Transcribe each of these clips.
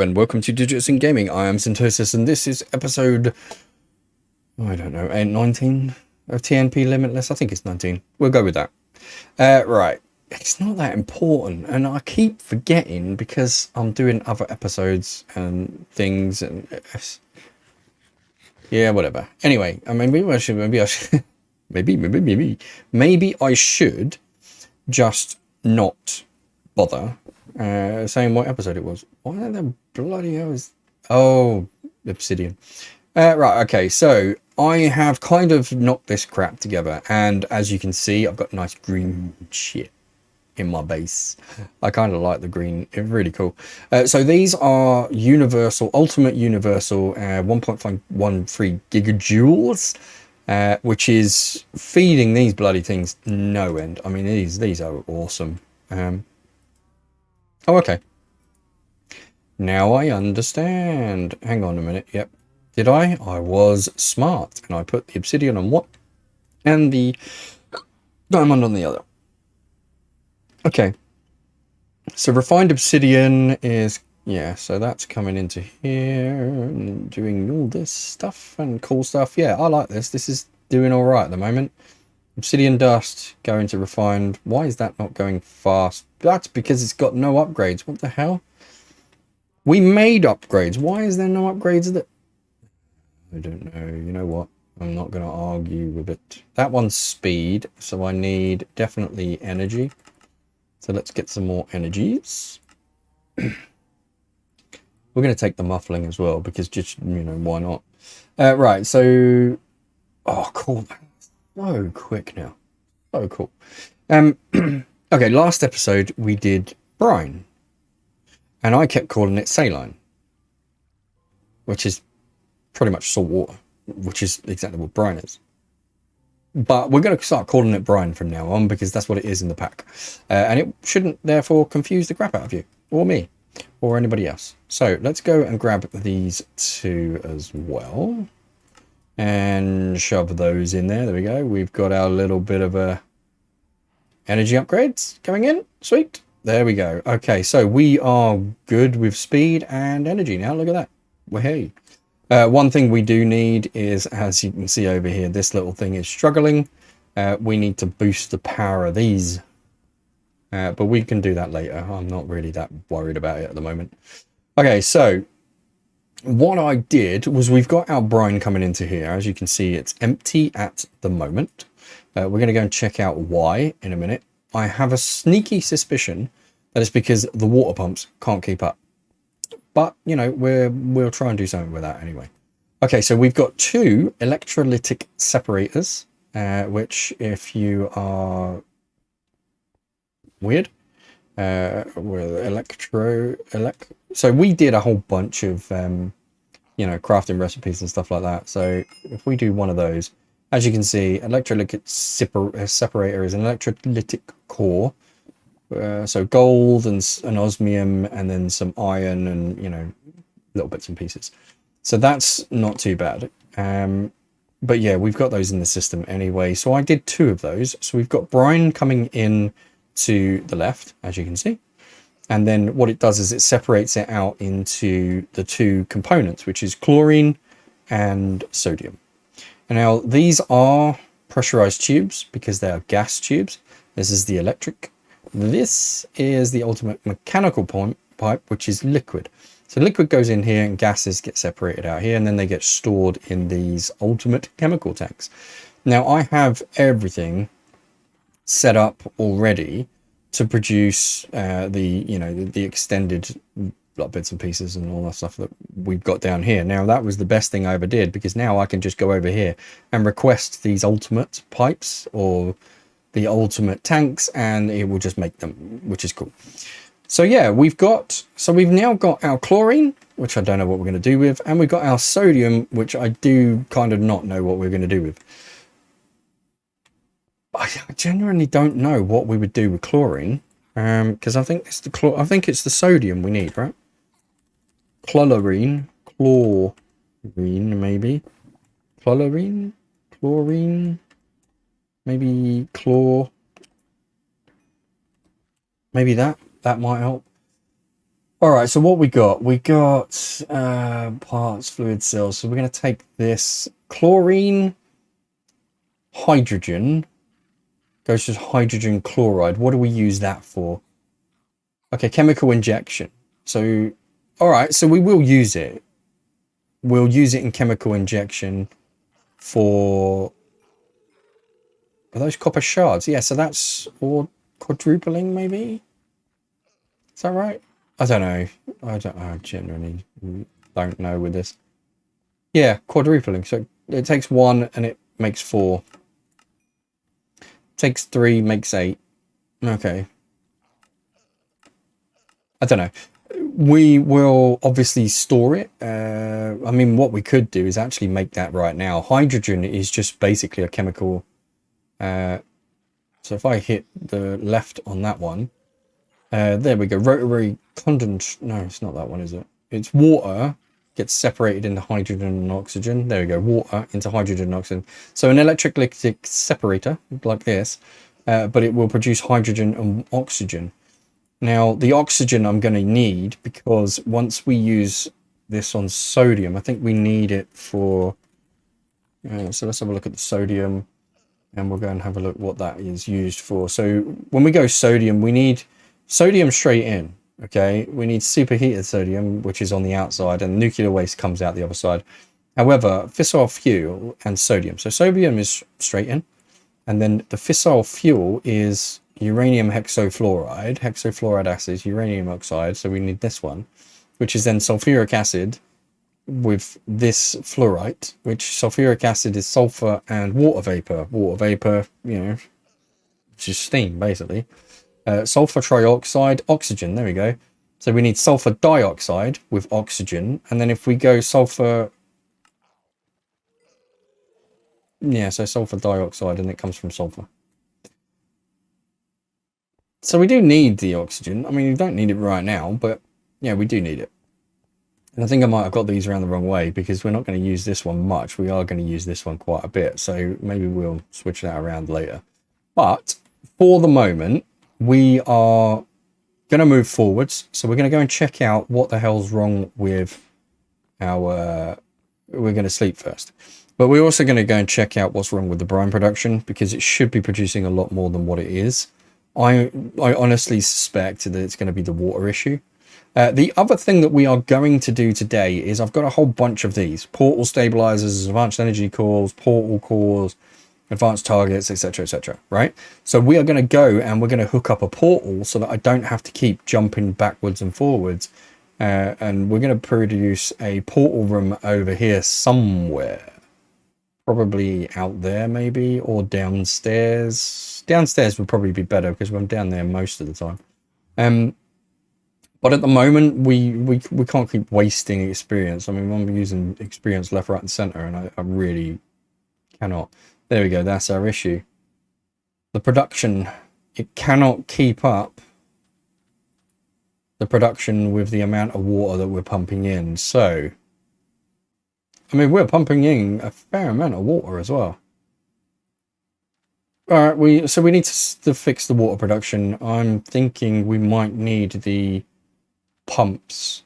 and welcome to Digits in Gaming. I am Syntosis, and this is episode, I don't know, 19 of TNP Limitless. I think it's 19. We'll go with that. Right. It's not that important, and I keep forgetting because I'm doing other episodes and things, and yeah, whatever. Anyway, I mean, maybe I should, maybe I should just not bother saying what episode it was. Why the bloody hell is... Oh, Obsidian. Right, okay, so I have kind of knocked this crap together, and as you can see, I've got nice green shit in my base. I kind of like the green. It's really cool. So these are universal, ultimate universal 1.513 gigajoules, which is feeding these bloody things no end. I mean, these are awesome. Oh, okay. Now I understand. Hang on a minute. Yep. Did I? I was smart. And I put the obsidian on one and the diamond on the other. Okay. So refined obsidian is... Yeah, so that's coming into here and doing all this stuff and cool stuff. Yeah, I like this. This is doing all right at the moment. Obsidian dust going to refined. Why is that not going fast? That's because it's got no upgrades. What the hell? We made upgrades. Why is there no upgrades that... I don't know. You know what? I'm not going to argue with it. That one's speed, so I need definitely energy. So let's get some more energies. We're going to take the muffling as well because just, you know, why not? Right, so... Oh, cool. So quick now. So cool. Okay, last episode we did brine. And I kept calling it saline. Which is pretty much salt water. Which is exactly what brine is. But we're going to start calling it brine from now on because that's what it is in the pack. And it shouldn't therefore confuse the crap out of you. Or me. Or anybody else. So let's go and grab these two as well. And shove those in there. There we go. We've got our little bit of a energy upgrades coming in. Sweet. There we go. Okay, so we are good with speed and energy now. Look at that. Hey. One thing we do need is, as you can see over here, this little thing is struggling. We need to boost the power of these. But we can do that later. I'm not really that worried about it at the moment. Okay, so... What I did was we've got our brine coming into here. As you can see, it's empty at the moment. We're going to go and check out why in a minute. I have a sneaky suspicion that it's because the water pumps can't keep up. But, you know, we'll try and do something with that anyway. Okay, so we've got two electrolytic separators, which if you are weird, so we did a whole bunch of you know, crafting recipes and stuff like that. So if we do one of those, as you can see, electrolytic separator is an electrolytic core, so gold and osmium and then some iron and, you know, little bits and pieces. So that's not too bad. But yeah, we've got those in the system anyway. So I did two of those. So we've got brine coming in to the left, as you can see. And then what it does is it separates it out into the two components, which is chlorine and sodium. And now these are pressurized tubes because they are gas tubes. This is the electric. This is the ultimate mechanical pipe, which is liquid. So liquid goes in here and gases get separated out here, and then they get stored in these ultimate chemical tanks. Now I have everything set up already to produce the extended bits and pieces and all that stuff that we've got down here. Now that was the best thing I ever did because now I can just go over here and request these ultimate pipes or the ultimate tanks and it will just make them, which is cool. So yeah, we've now got our chlorine, which I don't know what we're going to do with, and we've got our sodium, which I do kind of not know what we're going to do with. I genuinely don't know what we would do with chlorine, because I think it's the sodium we need, right? Chlorine, maybe. Chlorine, maybe chlor. Maybe that might help. All right, so what we got? We got parts, fluid cells. So we're going to take this chlorine, hydrogen, goes to hydrogen chloride. What do we use that for? Okay, chemical injection. So, all right, so we will use it. We'll use it in chemical injection for... Are those copper shards? Yeah, so that's... Or quadrupling, maybe? Is that right? I don't know. I genuinely don't know with this. Yeah, quadrupling. So it takes 1 and it makes 4. Takes 3, makes 8. Okay. I don't know. We will obviously store it. I mean, what we could do is actually make that right now. Hydrogen is just basically a chemical. So if I hit the left on that one, there we go. Rotary condensate. No, it's not that one, is it? It's water gets separated into hydrogen and oxygen. There we go. Water into hydrogen and oxygen. So an electrolytic separator like this, but it will produce hydrogen and oxygen. Now, the oxygen I'm going to need, because once we use this on sodium, I think we need it for... so let's have a look at the sodium, and we'll go and have a look what that is used for. So when we go sodium, we need sodium straight in, okay? We need superheated sodium, which is on the outside, and nuclear waste comes out the other side. However, fissile fuel and sodium. So sodium is straight in, and then the fissile fuel is uranium hexafluoride, hexafluoride acid, uranium oxide. So we need this one, which is then sulfuric acid with this fluorite, which sulfuric acid is sulfur and water vapor. Water vapor, you know, just steam basically. Sulfur trioxide, oxygen. There we go. So we need sulfur dioxide with oxygen. And then if we go sulfur... Yeah, so sulfur dioxide, and it comes from sulfur. So we do need the oxygen. I mean, you don't need it right now, but yeah, we do need it. And I think I might have got these around the wrong way, because we're not going to use this one much. We are going to use this one quite a bit. So maybe we'll switch that around later. But for the moment, we are going to move forwards. So we're going to go and check out what the hell's wrong with our... we're going to sleep first. But we're also going to go and check out what's wrong with the brine production, because it should be producing a lot more than what it is. I honestly suspect that it's going to be the water issue. The other thing that we are going to do today is I've got a whole bunch of these. Portal stabilizers, advanced energy cores, portal cores, advanced targets, etc., right? So we are going to go and we're going to hook up a portal so that I don't have to keep jumping backwards and forwards. And we're going to produce a portal room over here somewhere. Probably out there maybe, or downstairs. Downstairs would probably be better because I'm down there most of the time. But at the moment, we can't keep wasting experience. I mean, I'm using experience left, right, and center, and I really cannot. There we go. That's our issue. The production, it cannot keep up the production with the amount of water that we're pumping in. So, I mean, we're pumping in a fair amount of water as well. All right, we need to fix the water production. I'm thinking we might need the pumps.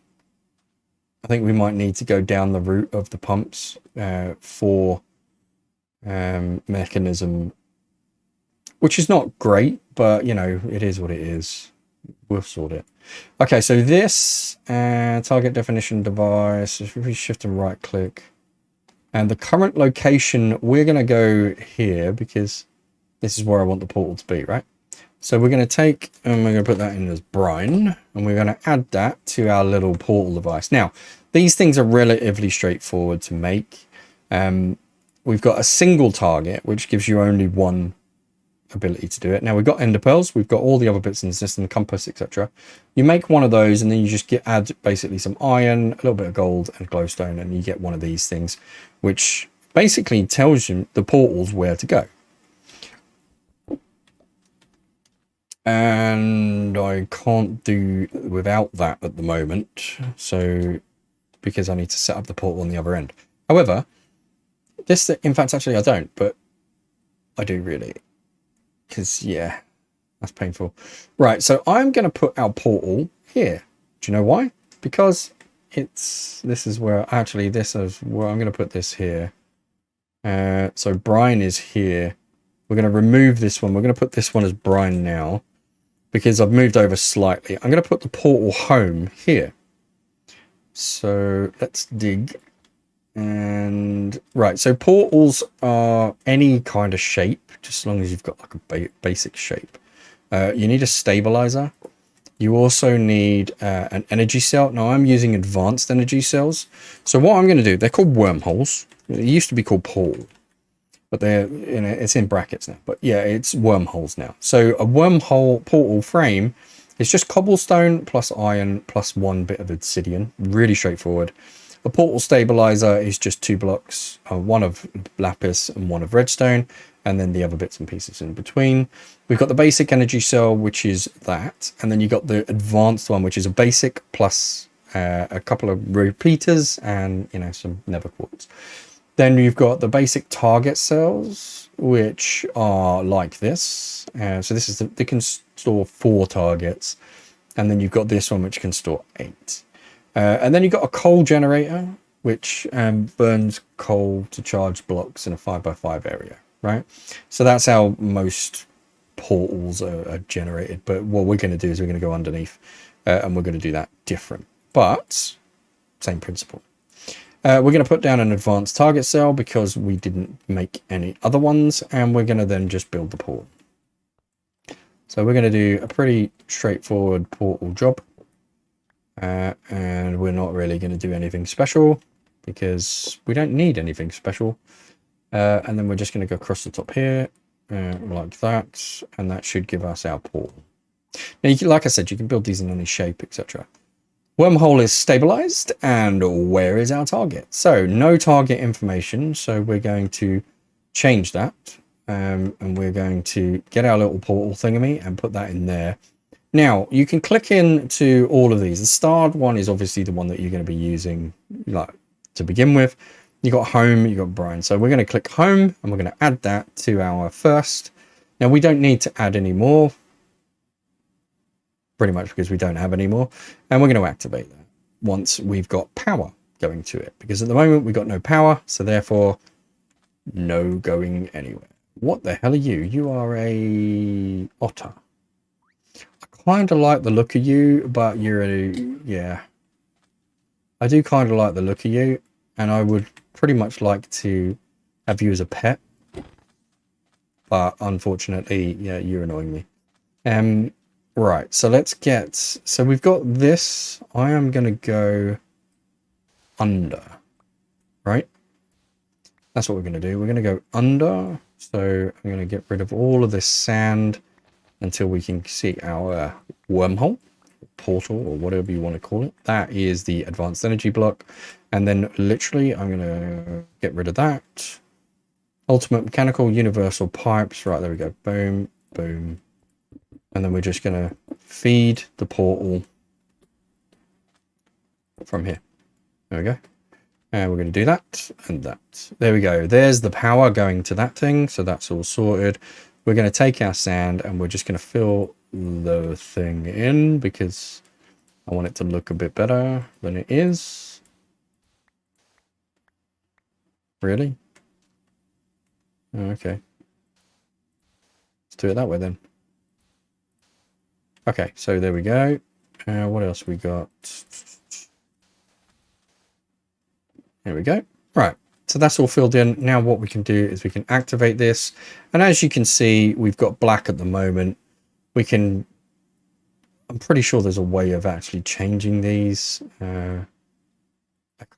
I think we might need to go down the route of the pumps for mechanism, which is not great, but you know, it is what it is. We'll sort it. Okay, so this target definition device, if we shift and right click, and the current location, we're going to go here because this is where I want the portal to be, right? So we're going to take, and we're going to put that in as brine, and we're going to add that to our little portal device. Now, these things are relatively straightforward to make. We've got a single target, which gives you only one ability to do it. Now, we've got ender pearls, we've got all the other bits in the system, compass, etc. You make one of those, and then you just add basically some iron, a little bit of gold, and glowstone, and you get one of these things, which basically tells you the portals where to go. And I can't do without that at the moment, so because I need to set up the portal on the other end. However, this, in fact, actually I don't, but I do really, because yeah, that's painful. Right, so I'm going to put our portal here. Do you know why? Because this is where, actually, this is where I'm going to put this here. So brine is here. We're going to remove this one. We're going to put this one as brine now, because I've moved over slightly. I'm going to put the portal home here. So let's dig. And right, so portals are any kind of shape, just as long as you've got like a basic shape. You need a stabilizer. You also need an energy cell. Now I'm using advanced energy cells. So what I'm going to do, they're called wormholes. It used to be called portal, but they're, you know, it's in brackets now. But yeah, it's wormholes now. So a wormhole portal frame is just cobblestone plus iron plus 1 bit of obsidian. Really straightforward. A portal stabilizer is just 2 blocks, one of lapis and one of redstone, and then the other bits and pieces in between. We've got the basic energy cell, which is that, and then you got the advanced one, which is a basic plus a couple of repeaters and, you know, some nether quartz. Then you've got the basic target cells, which are like this. So this is they can store 4 targets, and then you've got this one, which can store 8. And then you've got a coal generator, which burns coal to charge blocks in a 5x5 area, right? So that's how most portals are generated. But what we're going to do is we're going to go underneath and we're going to do that different, but same principle. We're going to put down an advanced target cell because we didn't make any other ones, and we're going to then just build the portal. So we're going to do a pretty straightforward portal job. And we're not really going to do anything special because we don't need anything special. And then we're just going to go across the top here like that, and that should give us our portal. Now, you can, like I said, you can build these in any shape, etc. Wormhole is stabilized, and where is our target? So no target information, so we're going to change that, and we're going to get our little portal thingy and put that in there. Now, you can click into all of these. The starred one is obviously the one that you're going to be using like to begin with. You got home, you got brine. So we're going to click home, and we're going to add that to our first. Now, we don't need to add any more, pretty much because we don't have any more. And we're going to activate that once we've got power going to it. Because at the moment, we've got no power, so therefore, no going anywhere. What the hell are you? You are a otter. Kind of like the look of you, but you're yeah, I do kind of like the look of you, and I would pretty much like to have you as a pet, but unfortunately, yeah, you're annoying me. Right, so let's get, so we've got this. I am going to go under, right? That's what we're going to do. We're going to go under, so I'm going to get rid of all of this sand until we can see our wormhole, portal, or whatever you want to call it. That is the advanced energy block. And then literally, I'm going to get rid of that. Ultimate mechanical universal pipes. Right, there we go. Boom, boom. And then we're just going to feed the portal from here. There we go. And we're going to do that and that. There we go. There's the power going to that thing. So that's all sorted. We're going to take our sand and we're just going to fill the thing in because I want it to look a bit better than it is. Really? Okay. Let's do it that way then. Okay, so there we go. What else we got? There we go. Right. So that's all filled in. Now what we can do is we can activate this. And as you can see, we've got black at the moment. We can, I'm pretty sure there's a way of actually changing these. I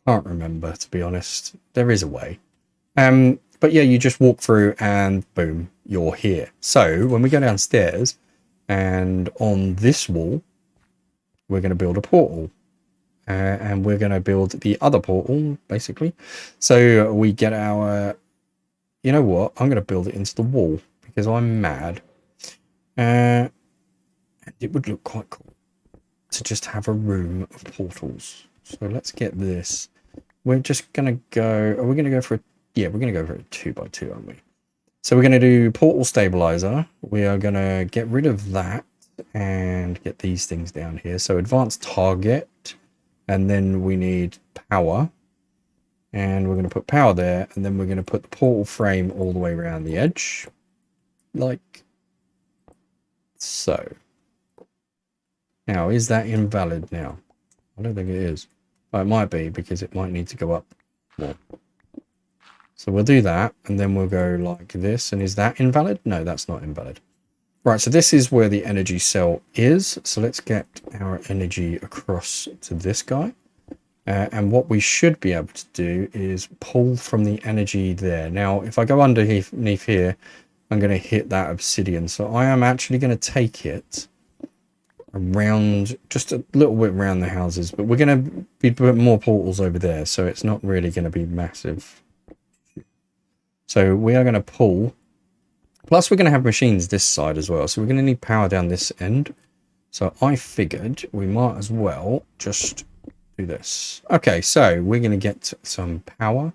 can't remember, to be honest. There is a way. But yeah, you just walk through and boom, you're here. So when we go downstairs and on this wall, we're going to build a portal. And we're going to build the other portal, basically. So we get our... You know what? I'm going to build it into the wall because I'm mad. And it would look quite cool to just have a room of portals. So let's get this. We're just going to go... Are we going to go for a... Yeah, we're going to go for a 2x2, aren't we? So we're going to do portal stabilizer. We are going to get rid of that. and get these things down here. So advanced target, and then we need power. And we're going to put power there, and then we're going to put the portal frame all the way around the edge. Like so. Now, is that invalid now? I don't think it is. Well, it might be, because it might need to go up more. So we'll do that, and then we'll go like this. And is that invalid? No, that's not invalid. Right, so this is where the energy cell is. So let's get our energy across to this guy. And what we should be able to do is pull from the energy there. Now, if I go underneath here, I'm going to hit that obsidian. So I am actually going to take it around, just a little bit around the houses. But we're going to be putting more portals over there. So it's not really going to be massive. So we are going to pull. Plus, we're going to have machines this side as well. So we're going to need power down this end. So I figured we might as well just do this. Okay, so we're going to get some power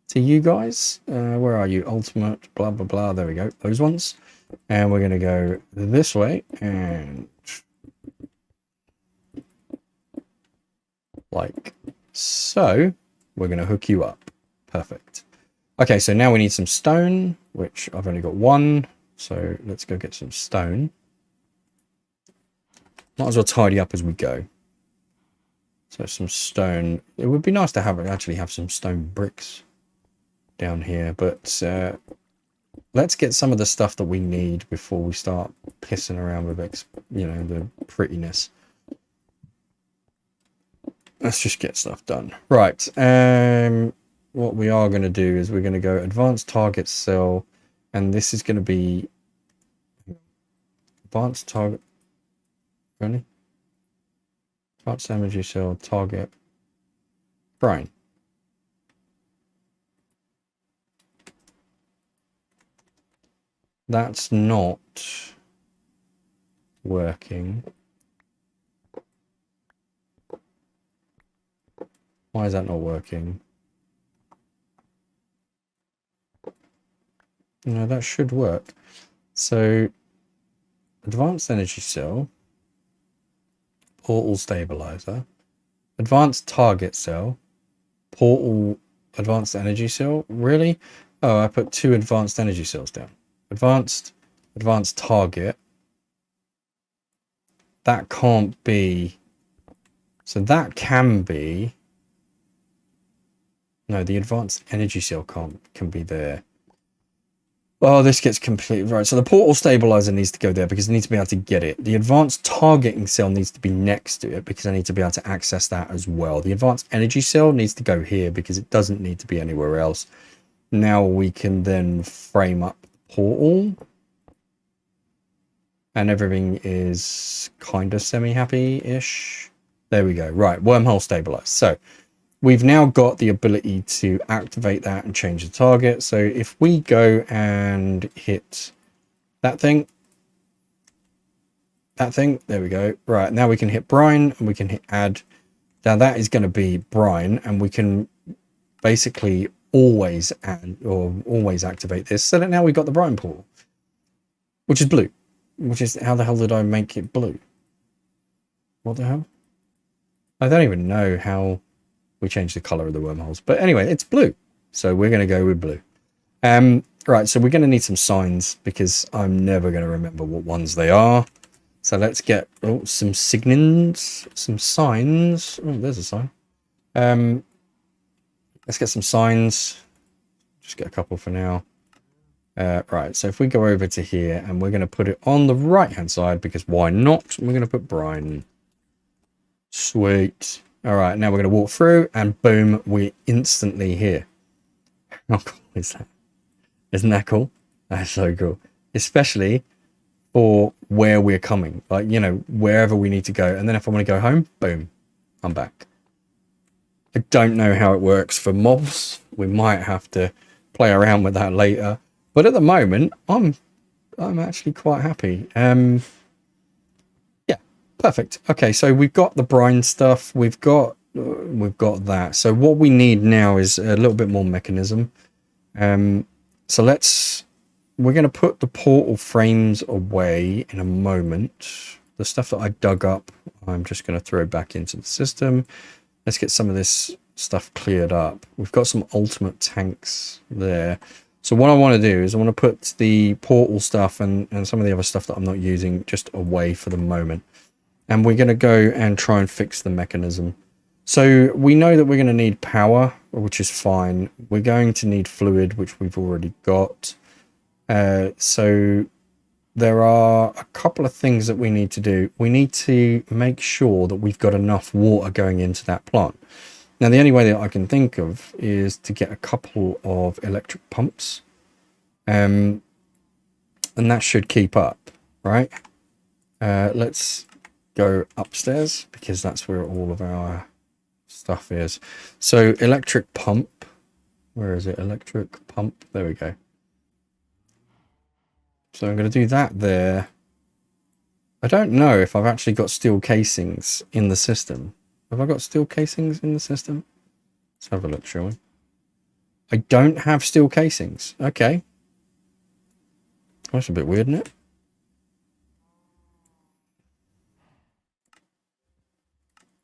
to you guys. Where are you? Ultimate, blah, blah, blah. There we go. Those ones. And we're going to go this way. And like so. We're going to hook you up. Perfect. Okay, so now we need some stone, which I've only got one. So let's go get some stone. Might as well tidy up as we go. So some stone. It would be nice to actually have some stone bricks down here, but let's get some of the stuff that we need before we start pissing around with the prettiness. Let's just get stuff done. Right. What we are going to do is we're going to go advanced target cell, and this is going to be advanced target. Really? Advanced energy cell target. Brine. That's not working. Why is that not working? No, that should work. So, advanced energy cell, portal stabilizer, advanced target cell, portal advanced energy cell. Really? Oh, I put 2 advanced energy cells down. Advanced target. That can't be. So that can be. No, the advanced energy cell can be there. Oh, this gets completely right. So the portal stabilizer needs to go there because I need to be able to get it. The advanced targeting cell needs to be next to it because I need to be able to access that as well. The advanced energy cell needs to go here because it doesn't need to be anywhere else. Now we can then frame up the portal. And everything is kind of semi-happy-ish. There we go. Right, wormhole stabilized. So we've now got the ability to activate that and change the target. So if we go and hit that thing, there we go. Right, now we can hit brine and we can hit add. Now that is going to be brine, and we can basically always add or always activate this. So that now we've got the brine portal, which is blue. Which is, how the hell did I make it blue? What the hell? I don't even know how we changed the color of the wormholes. But anyway, it's blue. So we're going to go with blue. Right, so we're going to need some signs because I'm never going to remember what ones they are. So let's get some signins, some signs. Oh, there's a sign. Let's get some signs. Just get a couple for now. Right, so if we go over to here and we're going to put it on the right hand side because why not? We're going to put brine. Sweet. All right, now we're going to walk through and boom, we're instantly here. How cool is that? Isn't that cool? That's so cool. Especially for where we're coming. Like, you know, wherever we need to go. And then if I want to go home, boom, I'm back. I don't know how it works for mobs. We might have to play around with that later. But at the moment, I'm actually quite happy. Yeah, perfect. Okay, so we've got the brine stuff. We've got that. So what we need now is a little bit more mechanism. So we're going to put the portal frames away in a moment. The stuff that I dug up, I'm just going to throw back into the system. Let's get some of this stuff cleared up. We've got some ultimate tanks there. So what I want to do is I want to put the portal stuff and some of the other stuff that I'm not using just away for the moment. And we're going to go and try and fix the mechanism. So we know that we're going to need power, which is fine. We're going to need fluid, which we've already got. So there are a couple of things that we need to do. We need to make sure that we've got enough water going into that plant. Now, the only way that I can think of is to get a couple of electric pumps. And that should keep up, right? Let's go upstairs because that's where all of our stuff is. So electric pump. Where is it? Electric pump. There we go. So I'm going to do that there. I don't know if I've actually got steel casings in the system. Have I got steel casings in the system? Let's have a look, shall we? I don't have steel casings. Okay. That's a bit weird, isn't it?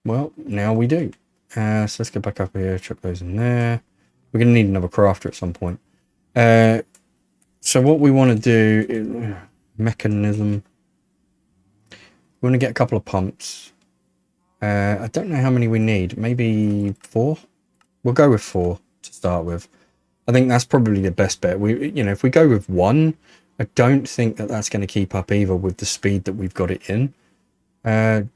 Well, now we do. So let's get back up here, chuck those in there. We're going to need another crafter at some point. So what we want to do is mechanism. We want to get a couple of pumps. I don't know how many we need. Maybe 4? We'll go with 4 to start with. I think that's probably the best bet. If we go with 1, I don't think that that's going to keep up either with the speed that we've got it in.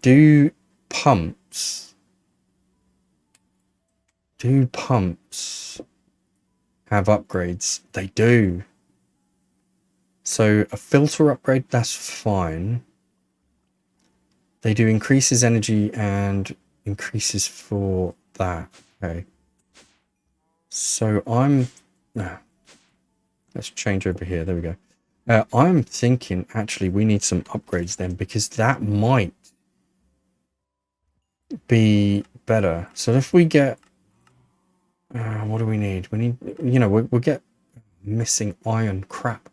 Do pumps have upgrades? They do. So a filter upgrade, that's fine. They do increases energy and increases for that. Okay. So let's change over here. There we go. I'm thinking actually we need some upgrades then, because that might be better. So if we get, what do we need? We need, we'll get missing iron. Crap.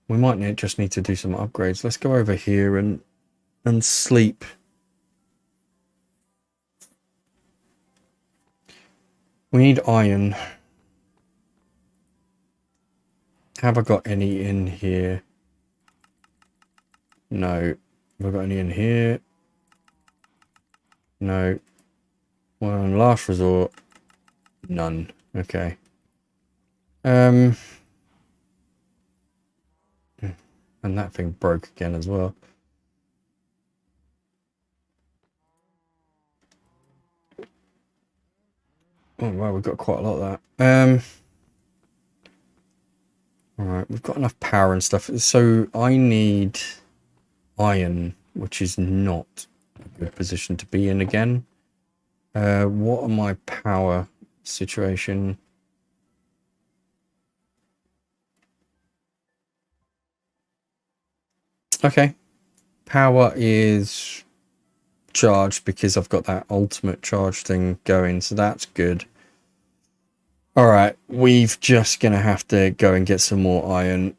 We might just need to do some upgrades. Let's go over here and sleep. We need iron. Have I got any in here? No. Have I got any in here? No. Well, in last resort, none. Okay. And that thing broke again as well. Oh wow, we've got quite a lot of that. Alright, we've got enough power and stuff. So I need iron, which is not a good position to be in again. What are my power situation? Okay. Power is charged because I've got that ultimate charge thing going, so that's good. Alright, we've just gonna have to go and get some more iron.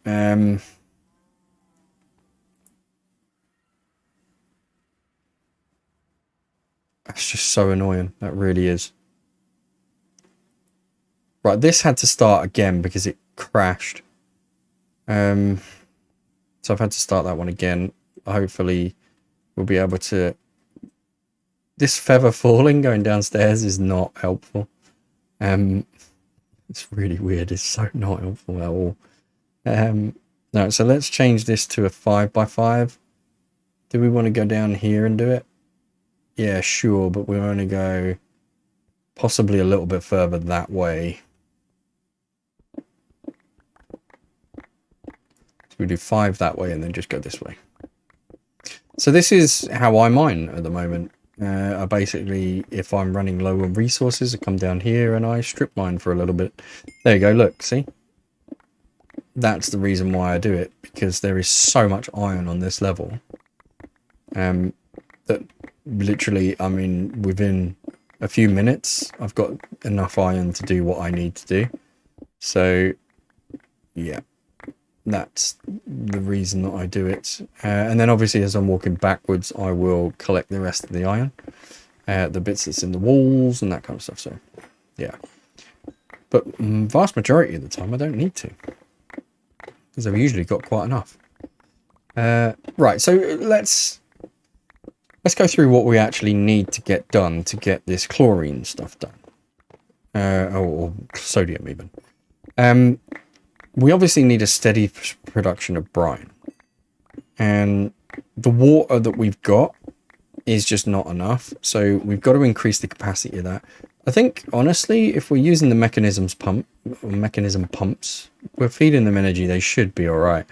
That's just so annoying. That really is. Right, this had to start again because it crashed. So I've had to start that one again. Hopefully we'll be able to... This feather falling going downstairs is not helpful. It's really weird. It's so not helpful at all. No, so let's change this to a 5x5. Do we want to go down here and do it? Yeah, sure, but we'll only go possibly a little bit further that way. So we do 5 that way and then just go this way. So this is how I mine at the moment. I basically, if I'm running low on resources, I come down here and I strip mine for a little bit. There you go, look, see? That's the reason why I do it, because there is so much iron on this level. That literally, I mean, within a few minutes, I've got enough iron to do what I need to do. So, yeah. That's the reason that I do it. And then obviously as I'm walking backwards, I will collect the rest of the iron. The bits that's in the walls and that kind of stuff. So, yeah. But vast majority of the time, I don't need to. Because I've usually got quite enough. Right, so let's go through what we actually need to get done to get this chlorine stuff done. Or sodium even. We obviously need a steady production of brine. And the water that we've got is just not enough. So we've got to increase the capacity of that. I think, honestly, if we're using the mechanism pumps, we're feeding them energy, they should be all right.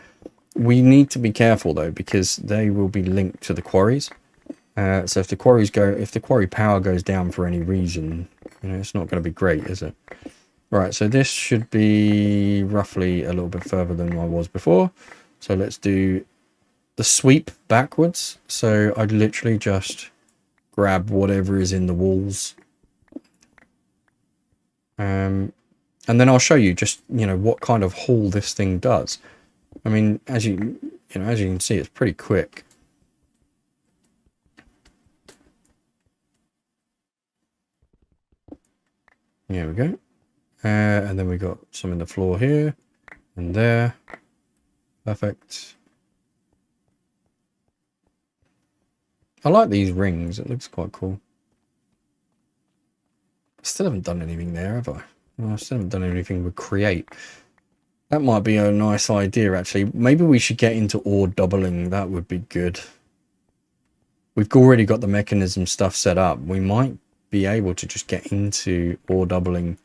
We need to be careful, though, because they will be linked to the quarries. So if the quarry power goes down for any reason, it's not going to be great, is it? Right, so this should be roughly a little bit further than I was before. So let's do the sweep backwards. So I'd literally just grab whatever is in the walls. And then I'll show you just, what kind of haul this thing does. I mean, as you can see, it's pretty quick. Here we go. And then we got some in the floor here and there. Perfect. I like these rings. It looks quite cool. I still haven't done anything there, have I? Well, I still haven't done anything with create. That might be a nice idea, actually. Maybe we should get into ore doubling. That would be good. We've already got the mechanism stuff set up. We might be able to just get into ore doubling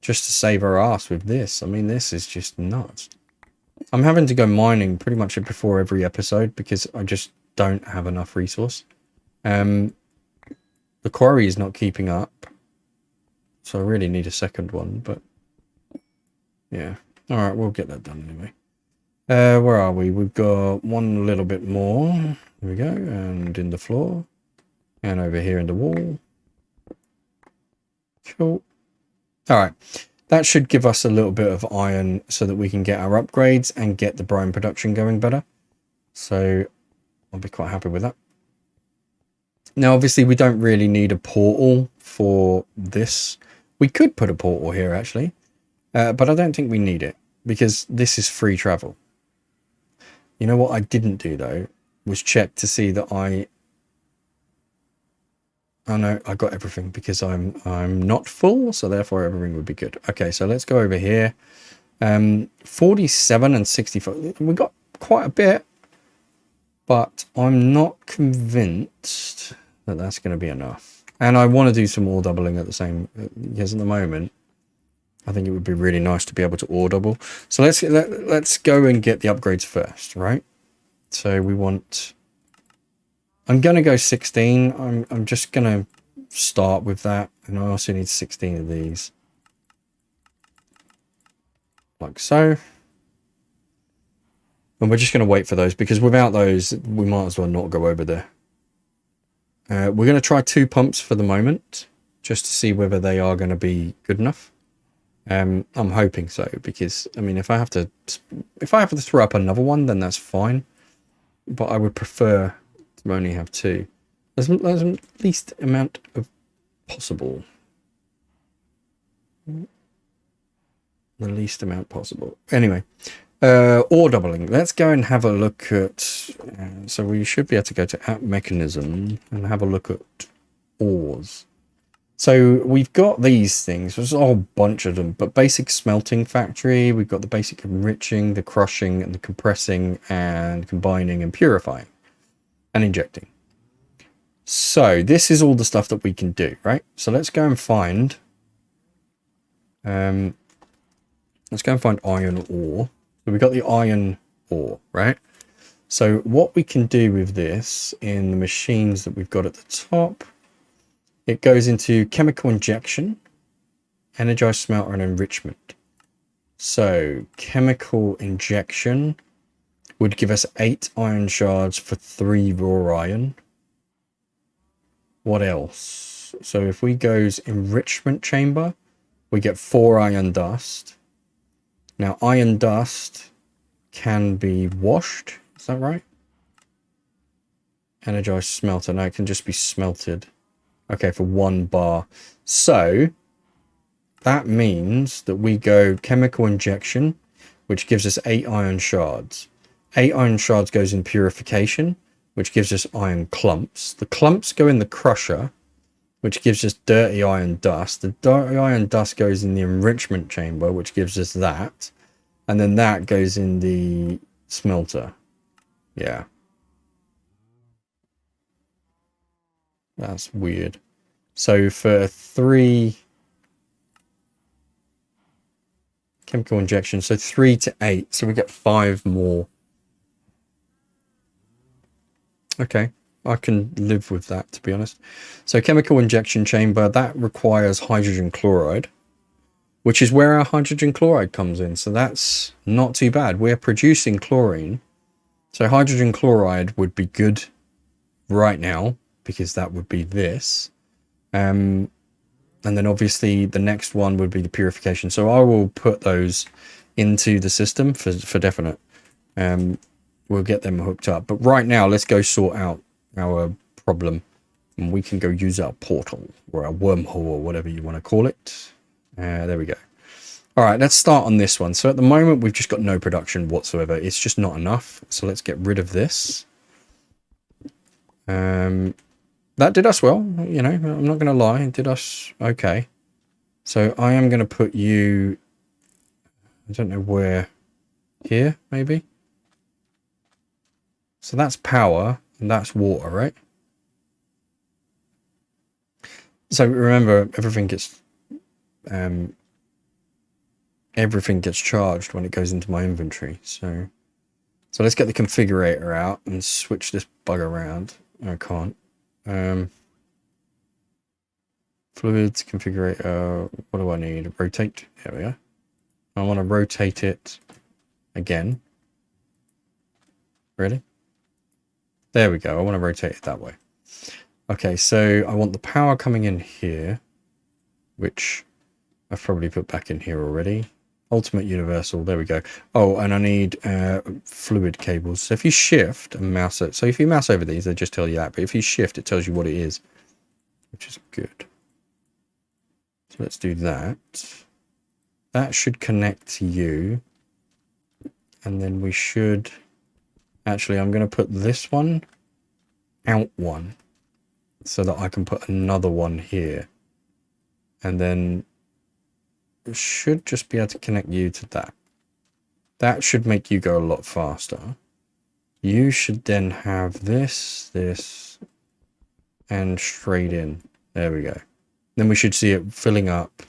just to save our ass with this. I mean, this is just nuts. I'm having to go mining pretty much before every episode because I just don't have enough resource. The quarry is not keeping up. So I really need a second one, but yeah. Alright, we'll get that done anyway. Where are we? We've got one little bit more. Here we go. And in the floor. And over here in the wall. Cool. Alright. That should give us a little bit of iron so that we can get our upgrades and get the brine production going better. So I'll be quite happy with that. Now, obviously, we don't really need a portal for this. We could put a portal here, actually. But I don't think we need it because this is free travel. You know what I didn't do, though, was check to see that Oh no, I got everything because I'm not full, so therefore everything would be good. Okay, so let's go over here. 47 and 65. We got quite a bit, but I'm not convinced that that's going to be enough. And I want to do some ore doubling at the same, because at the moment, I think it would be really nice to be able to ore double. So let's go and get the upgrades first, right? So we want. I'm going to go 16. I'm just going to start with that. And I also need 16 of these. Like so. And we're just going to wait for those because without those, we might as well not go over there. We're going to try 2 pumps for the moment. Just to see whether they are going to be good enough. I'm hoping so because, I mean, if I have to throw up another one, then that's fine. But I would prefer to only have 2. There's the least amount of possible. The least amount possible. Anyway, ore doubling. Let's go and have a look at. So we should be able to go to app mechanism and have a look at ores. So we've got these things. There's a whole bunch of them. But basic smelting factory. We've got the basic enriching, the crushing, and the compressing, and combining and purifying. And injecting. So this is all the stuff that we can do, right? So let's go and find iron ore. So we've got the iron ore, right? So what we can do with this in the machines that we've got at the top, it goes into chemical injection, energized smelter, and enrichment. So chemical injection would give us 8 iron shards for 3 raw iron. What else? So if we goes enrichment chamber, we get 4 iron dust. Now iron dust can be washed. Is that right? Energized smelter. No, it can just be smelted. Okay, for 1 bar. So that means that we go chemical injection, which gives us 8 iron shards. 8 iron shards goes in purification, which gives us iron clumps. The clumps go in the crusher, which gives us dirty iron dust. The dirty iron dust goes in the enrichment chamber, which gives us that. And then that goes in the smelter. Yeah. That's weird. So for 3 chemical injection, so 3 to 8, so we get 5 more. Okay, I can live with that, to be honest. So chemical injection chamber, that requires hydrogen chloride, which is where our hydrogen chloride comes in. So that's not too bad. We're producing chlorine. So hydrogen chloride would be good right now, because that would be this. And then obviously the next one would be the purification. So I will put those into the system for definite. We'll get them hooked up. But right now, let's go sort out our problem. And we can go use our portal or our wormhole or whatever you want to call it. There we go. All right, let's start on this one. So at the moment, we've just got no production whatsoever. It's just not enough. So let's get rid of this. That did us well, you know, I'm not going to lie, it did us okay. So I am going to put you, I don't know where, here, maybe? So that's power, and that's water, right? So remember, everything gets charged when it goes into my inventory. So let's get the configurator out and switch this bug around. I can't. Fluids, configurator, what do I need? Rotate, there we go. I want to rotate it again. Really? There we go, I want to rotate it that way. Okay, so I want the power coming in here, which I've probably put back in here already. Ultimate universal, there we go. Oh, and I need fluid cables. So if you shift and mouse it, so if you mouse over these, they just tell you that, but if you shift, it tells you what it is, which is good. So let's do that. That should connect to you. And then we should... Actually, I'm going to put this one out one so that I can put another one here. And then it should just be able to connect you to that. That should make you go a lot faster. You should then have this, this, and straight in. There we go. Then we should see it filling up,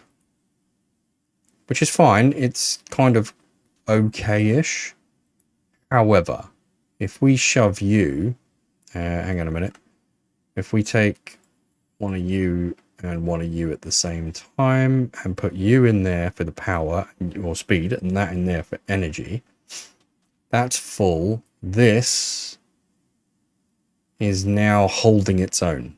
which is fine. It's kind of okay-ish. However, if we shove you, hang on a minute. If we take one of you and one of you at the same time and put you in there for the power or speed and that in there for energy, that's full. This is now holding its own.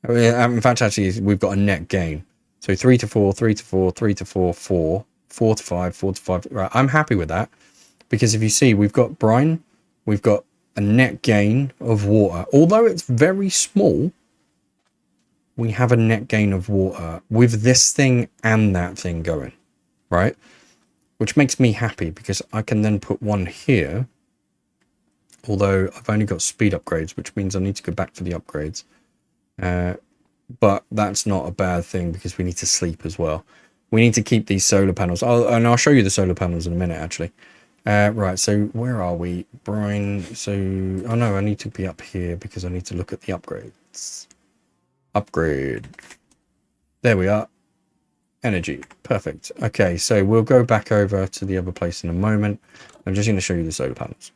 In fact, actually, we've got a net gain. So 3 to 4, 3 to 4, 3 to 4, 4, 4 to 5, 4 to 5. Right, I'm happy with that. Because if you see, we've got brine, we've got a net gain of water. Although it's very small, we have a net gain of water with this thing and that thing going, right? Which makes me happy because I can then put one here. Although I've only got speed upgrades, which means I need to go back for the upgrades. But that's not a bad thing because we need to sleep as well. We need to keep these solar panels. And I'll show you the solar panels in a minute, actually. Right, so where are we? Brine, so... Oh no, I need to be up here because I need to look at the upgrades. Upgrade. There we are. Energy. Perfect. Okay, so we'll go back over to the other place in a moment. I'm just going to show you the solar panels.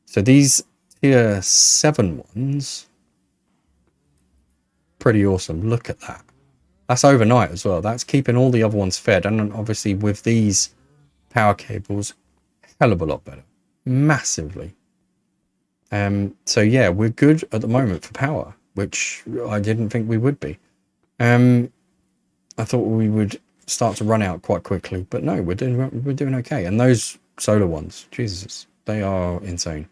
So these tier 7 ones... Pretty awesome. Look at that. That's overnight as well. That's keeping all the other ones fed. And obviously with these power cables... hell of a lot better, massively. So yeah, we're good at the moment for power, which I didn't think we would be. I thought we would start to run out quite quickly, but no, we're doing okay. And those solar ones, Jesus, They are insane.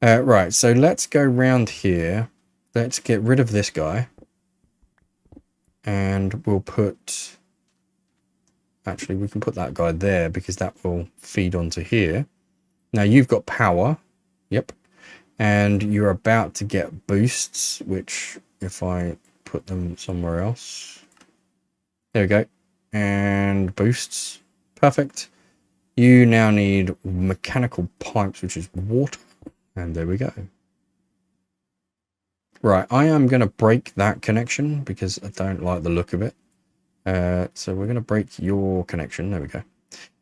Right, so let's go round here. Let's get rid of this guy. And we'll put... Actually, we can put that guy there because that will feed onto here. Now, you've got power. Yep. And you're about to get boosts, which if I put them somewhere else... There we go. And boosts. Perfect. You now need mechanical pipes, which is water. And there we go. Right, I am going to break that connection because I don't like the look of it. So we're going to break your connection. There we go.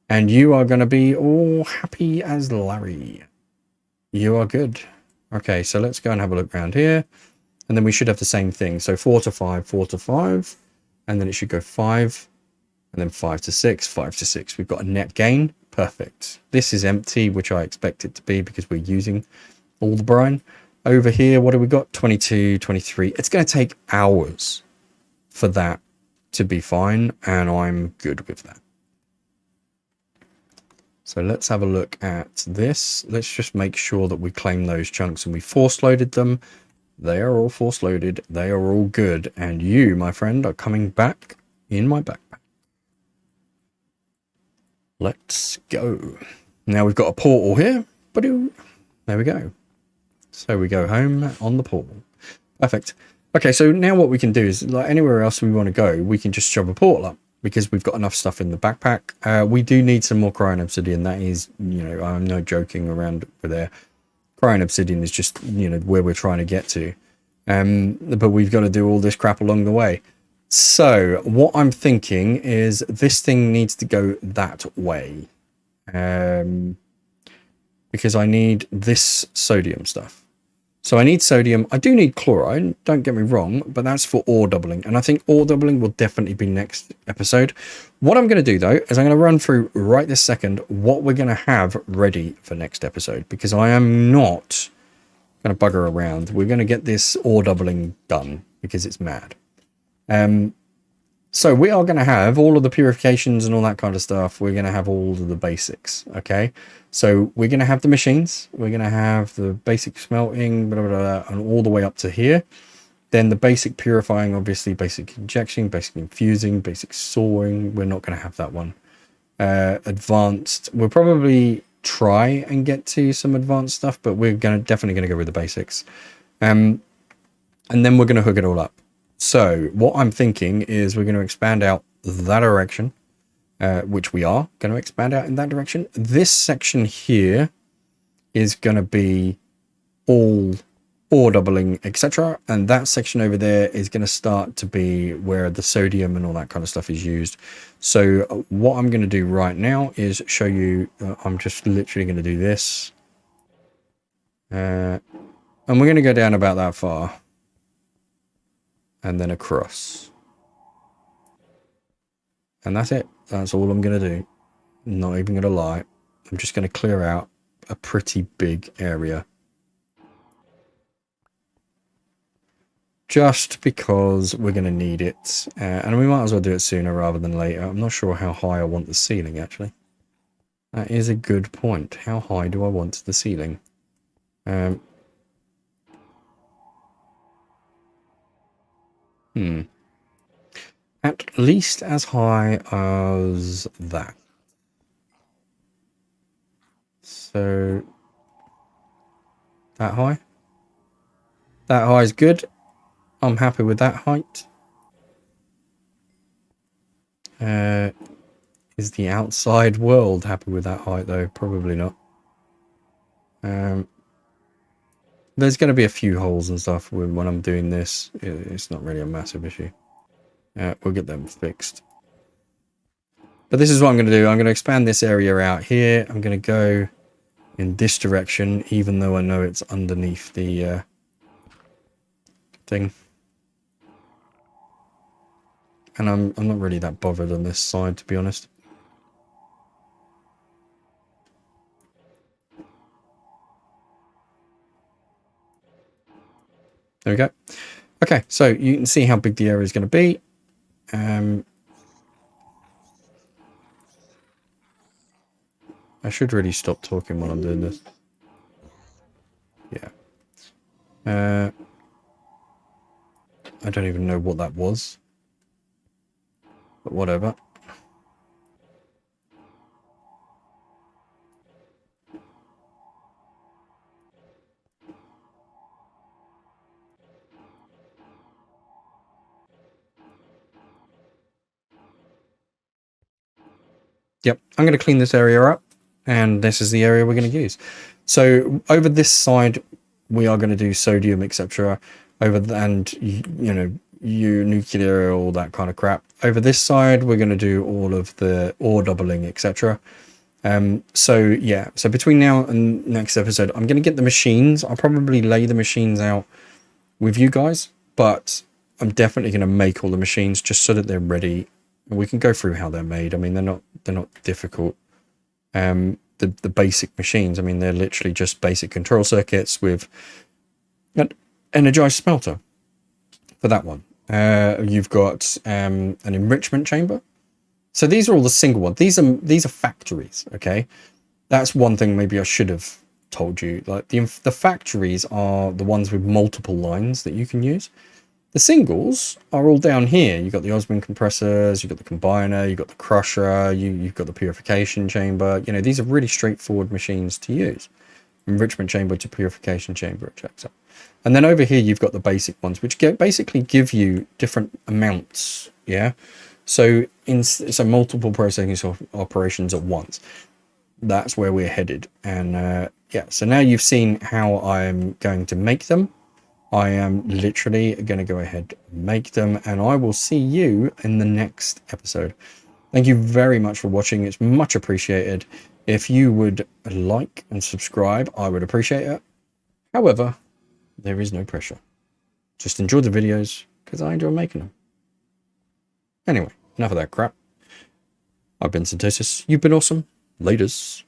And you are going to be all happy as Larry. You are good. Okay, so let's go and have a look around here. And then we should have the same thing. So 4 to 5, 4 to 5. And then it should go 5. And then 5 to 6, 5 to 6. We've got a net gain. Perfect. This is empty, which I expect it to be because we're using all the brine. Over here, what have we got? 22, 23. It's going to take hours for that to be fine, and I'm good with that. So let's have a look at this. Let's just make sure that we claim those chunks and we force loaded them. They are all force loaded. They are all good. And you, my friend, are coming back in my backpack. Let's go. Now we've got a portal here. There we go. So we go home on the portal. Perfect. Okay, so now what we can do is, like anywhere else we want to go, we can just shove a portal up because we've got enough stuff in the backpack. We do need some more crying obsidian. That is, you know, I'm no joking around with there. Crying obsidian is just, you know, where we're trying to get to. But we've got to do all this crap along the way. So what I'm thinking is this thing needs to go that way. Because I need this sodium stuff. So I need sodium. I do need chloride, don't get me wrong, but that's for ore doubling. And I think ore doubling will definitely be next episode. What I'm going to do, though, is I'm going to run through right this second what we're going to have ready for next episode. Because I am not going to bugger around. We're going to get this ore doubling done because it's mad. So we are going to have all of the purifications and all that kind of stuff. We're going to have all of the basics, okay? So we're going to have the machines. We're going to have the basic smelting, blah, blah, blah, and all the way up to here. Then the basic purifying, obviously, basic injection, basic infusing, basic sawing. We're not going to have that one. Advanced, we'll probably try and get to some advanced stuff, but we're definitely going to go with the basics. And then we're going to hook it all up. So what I'm thinking is we're going to expand out that direction, which we are going to expand out in that direction. This section here is going to be all ore doubling, etc. And that section over there is going to start to be where the sodium and all that kind of stuff is used. So what I'm going to do right now is show you, I'm just literally going to do this. And we're going to go down about that far. And then across. And that's it. That's all I'm going to do. Not even going to lie. I'm just going to clear out a pretty big area. Just because we're going to need it. And we might as well do it sooner rather than later. I'm not sure how high I want the ceiling, actually. That is a good point. How high do I want the ceiling? At least as high as that. So that high? That high is good. I'm happy with that height. Is the outside world happy with that height though? Probably not. There's going to be a few holes and stuff when I'm doing this. It's not really a massive issue. We'll get them fixed. But this is what I'm going to do. I'm going to expand this area out here. I'm going to go in this direction, even though I know it's underneath the thing. And I'm not really that bothered on this side, to be honest. There we go. Okay, so you can see how big the area is going to be. I should really stop talking while I'm doing this. Yeah. I don't even know what that was. But whatever. Yep, I'm going to clean this area up, and this is the area we're going to use. So over this side, we are going to do sodium, etc. And nuclear, all that kind of crap. Over this side, we're going to do all of the ore doubling, etc. So between now and next episode, I'm going to get the machines. I'll probably lay the machines out with you guys, but I'm definitely going to make all the machines just so that they're ready. We can go through how they're made. I mean, they're not difficult. The basic machines, I mean, they're literally just basic control circuits with an energized smelter for that one. You've got an enrichment chamber. So these are all the single ones. These are factories, okay? That's one thing maybe I should have told you. Like the factories are the ones with multiple lines that you can use. The singles are all down here. You've got the Osmium compressors, you've got the combiner, you've got the crusher, you've got the purification chamber. You know, these are really straightforward machines to use. Enrichment chamber to purification chamber, etc. And then over here, you've got the basic ones, which basically give you different amounts. Yeah. So multiple processing operations at once. That's where we're headed. And so now you've seen how I'm going to make them. I am literally going to go ahead and make them, and I will see you in the next episode. Thank you very much for watching. It's much appreciated. If you would like and subscribe, I would appreciate it. However, there is no pressure. Just enjoy the videos because I enjoy making them. Anyway, enough of that crap. I've been Synthesis. You've been awesome. Laters.